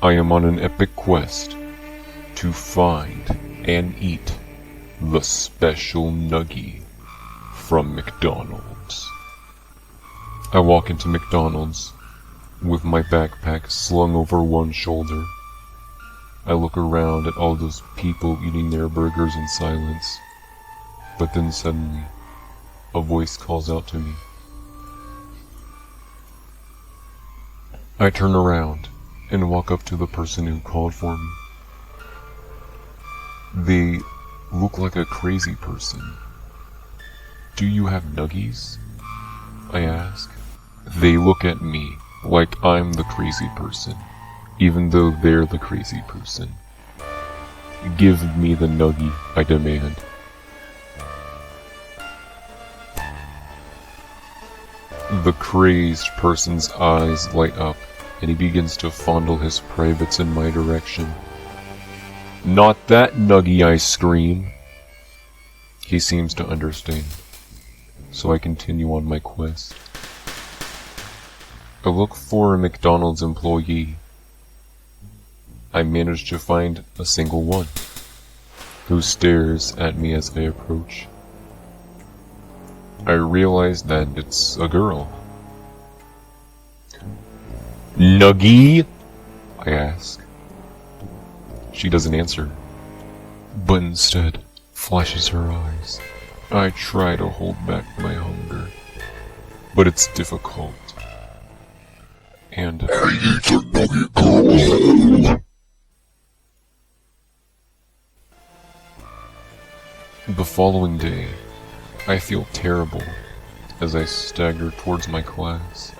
I am on an epic quest to find and eat the special Nuggie from McDonald's. I walk into McDonald's with my backpack slung over one shoulder. I look around at all those people eating their burgers in silence, but then suddenly, a voice calls out to me. I turn around and walk up to the person who called for me. They look like a crazy person. "Do you have Nuggies?" I ask. They look at me like I'm the crazy person, even though they're the crazy person. "Give me the Nuggie," I demand. The crazed person's eyes light up, and he begins to fondle his privates in my direction. "Not that Nuggie," I scream. He seems to understand, so I continue on my quest. I look for a McDonald's employee. I manage to find a single one, who stares at me as I approach. I realize that it's a girl. "Nuggie?" I ask. She doesn't answer, but instead flashes her eyes. I try to hold back my hunger, but it's difficult. And I need a Nuggie girl. The following day, I feel terrible as I stagger towards my class.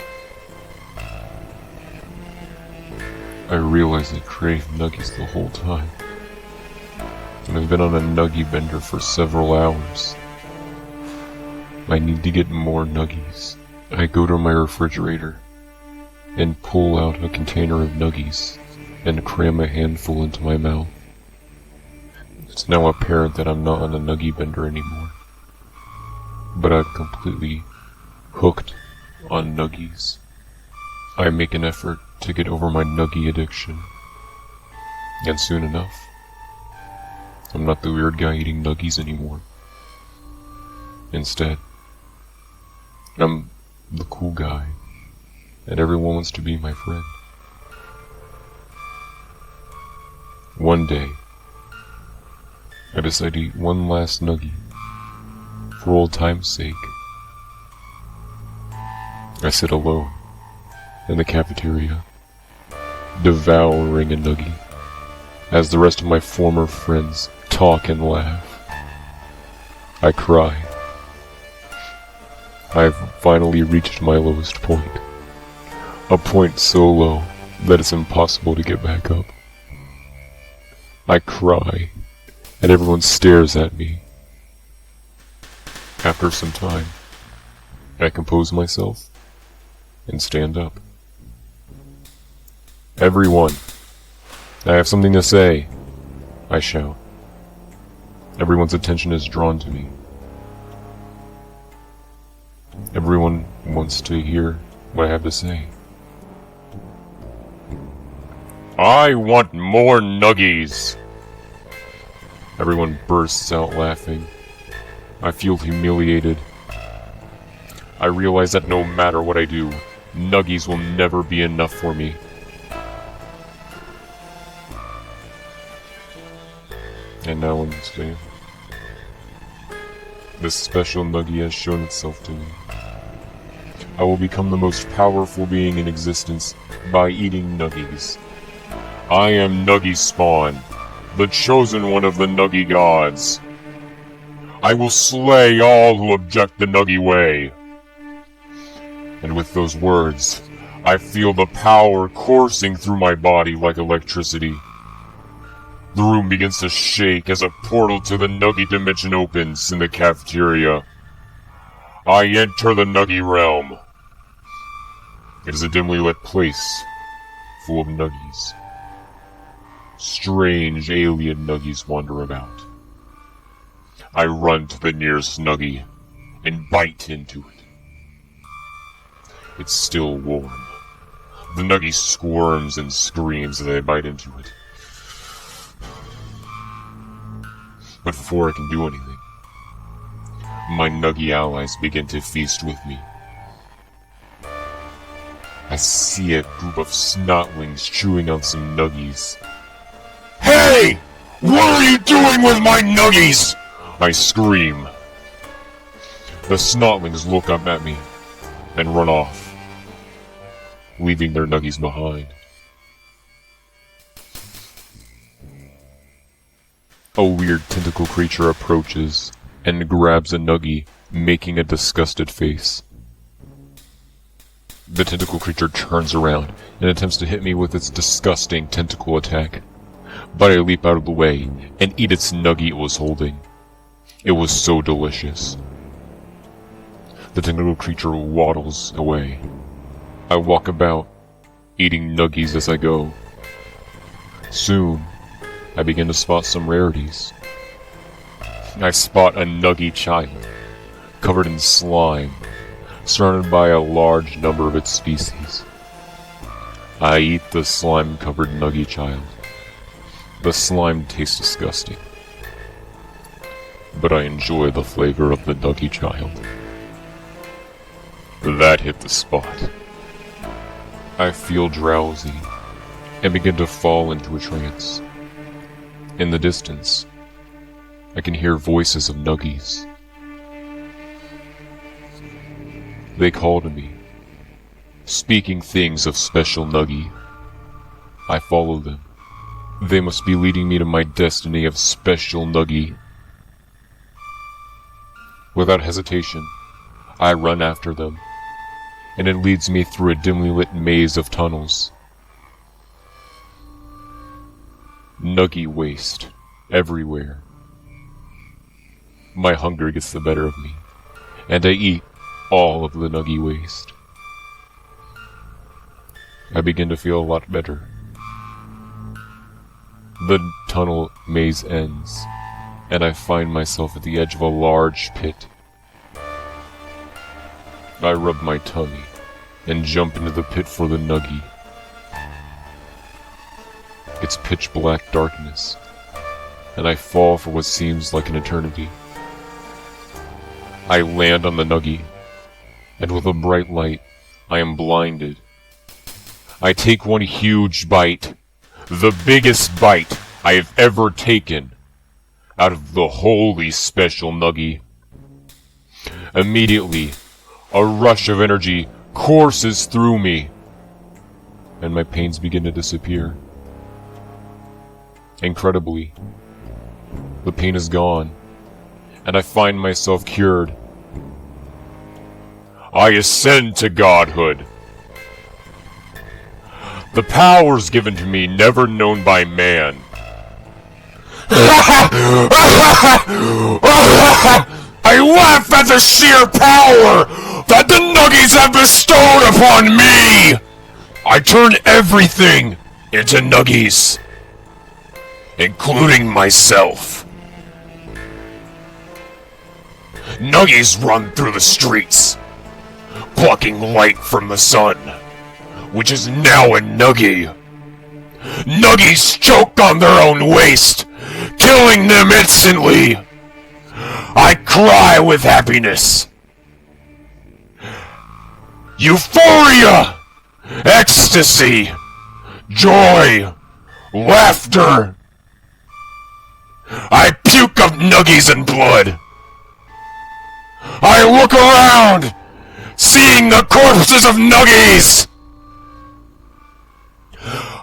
I realize I craved Nuggies the whole time, and I've been on a Nuggie bender for several hours. I need to get more Nuggies. I go to my refrigerator and pull out a container of Nuggies and cram a handful into my mouth. It's now apparent that I'm not on a Nuggie bender anymore, but I'm completely hooked on Nuggies. I make an effort to get over my Nuggie addiction, and soon enough, I'm not the weird guy eating Nuggies anymore. Instead, I'm the cool guy, and everyone wants to be my friend. One day, I decide to eat one last Nuggie, for old time's sake. I sit alone in the cafeteria, devouring a Nuggie, as the rest of my former friends talk and laugh. I cry. I've finally reached my lowest point. A point so low that it's impossible to get back up. I cry, and everyone stares at me. After some time, I compose myself and stand up. "Everyone, I have something to say," I shout. Everyone's attention is drawn to me. Everyone wants to hear what I have to say. "I want more Nuggies!" Everyone bursts out laughing. I feel humiliated. I realize that no matter what I do, Nuggies will never be enough for me. And now understand. This special Nuggie has shown itself to me. I will become the most powerful being in existence by eating Nuggies. I am Nuggie Spawn, the chosen one of the Nuggie gods. I will slay all who object the Nuggie way. And with those words, I feel the power coursing through my body like electricity. The room begins to shake as a portal to the Nuggie dimension opens in the cafeteria. I enter the Nuggie realm. It is a dimly lit place, full of Nuggies. Strange alien Nuggies wander about. I run to the nearest Nuggie and bite into it. It's still warm, The Nuggie squirms and screams as I bite into it. But before I can do anything, my Nuggie allies begin to feast with me. I see a group of snotlings chewing on some Nuggies. Hey! What are you doing with my Nuggies? I scream. The snotlings look up at me and run off, leaving their Nuggies behind. A weird tentacle creature approaches and grabs a Nuggie, making a disgusted face. The tentacle creature turns around and attempts to hit me with its disgusting tentacle attack, but I leap out of the way and eat its Nuggie it was holding. It was so delicious. The tentacle creature waddles away. I walk about, eating Nuggies as I go. Soon, I begin to spot some rarities. I spot a Nuggie child, covered in slime, surrounded by a large number of its species. I eat the slime-covered Nuggie child. The slime tastes disgusting, but I enjoy the flavor of the Nuggie child. That hit the spot. I feel drowsy and begin to fall into a trance. In the distance, I can hear voices of Nuggies. They call to me, speaking things of special Nuggie. I follow them. They must be leading me to my destiny of special Nuggie. Without hesitation, I run after them, and it leads me through a dimly lit maze of tunnels. Nuggie waste everywhere. My hunger gets the better of me, and I eat all of the Nuggie waste. I begin to feel a lot better. The tunnel maze ends, and I find myself at the edge of a large pit. I rub my tummy and jump into the pit for the Nuggie. It's pitch black darkness, and I fall for what seems like an eternity. I land on the Nuggie, and with a bright light, I am blinded. I take one huge bite, the biggest bite I have ever taken, out of the wholly special Nuggie. Immediately, a rush of energy courses through me, and my pains begin to disappear. Incredibly, the pain is gone, and I find myself cured. I ascend to godhood. The powers given to me never known by man. I laugh at the sheer power that the Nuggies have bestowed upon me! I turn everything into Nuggies, including myself. Nuggies run through the streets, plucking light from the sun, which is now a Nuggie. Nuggies choke on their own waste, killing them instantly. I cry with happiness. Euphoria! Ecstasy! Joy! Laughter! I puke of Nuggies and blood. I look around, seeing the corpses of Nuggies.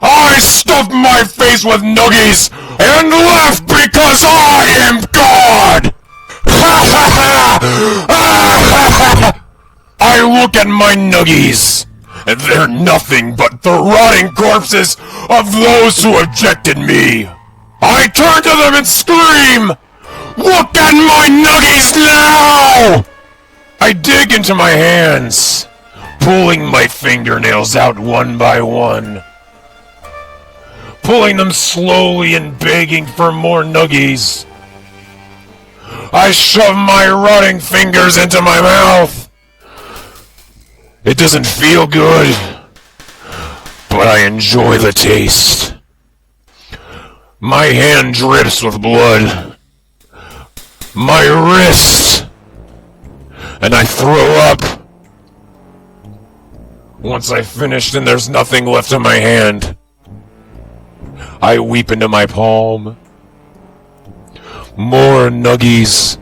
I stuff my face with Nuggies and laugh because I am God! I look at my Nuggies, and they're nothing but the rotting corpses of those who ejected me. I turn to them and scream, "Look at my Nuggies now!" I dig into my hands, pulling my fingernails out one by one, pulling them slowly and begging for more Nuggies. I shove my rotting fingers into my mouth. It doesn't feel good. but I enjoy the taste. My hand drips with blood. My wrist. And I throw up. Once I've finished and there's nothing left in my hand, I weep into my palm. More nuggies.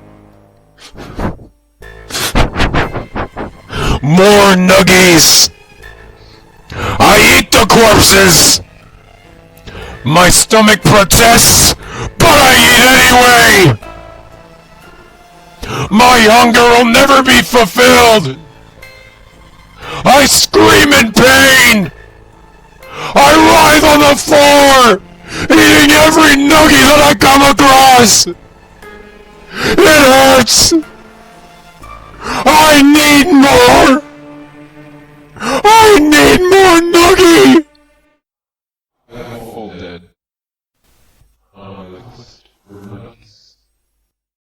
More nuggies! I eat the corpses! My stomach protests, but I eat anyway! My hunger will never be fulfilled! I scream in pain! I writhe on the floor, eating every nuggie that I come across! It hurts! I need more! I need more nuggie! I'm all dead. On my quest for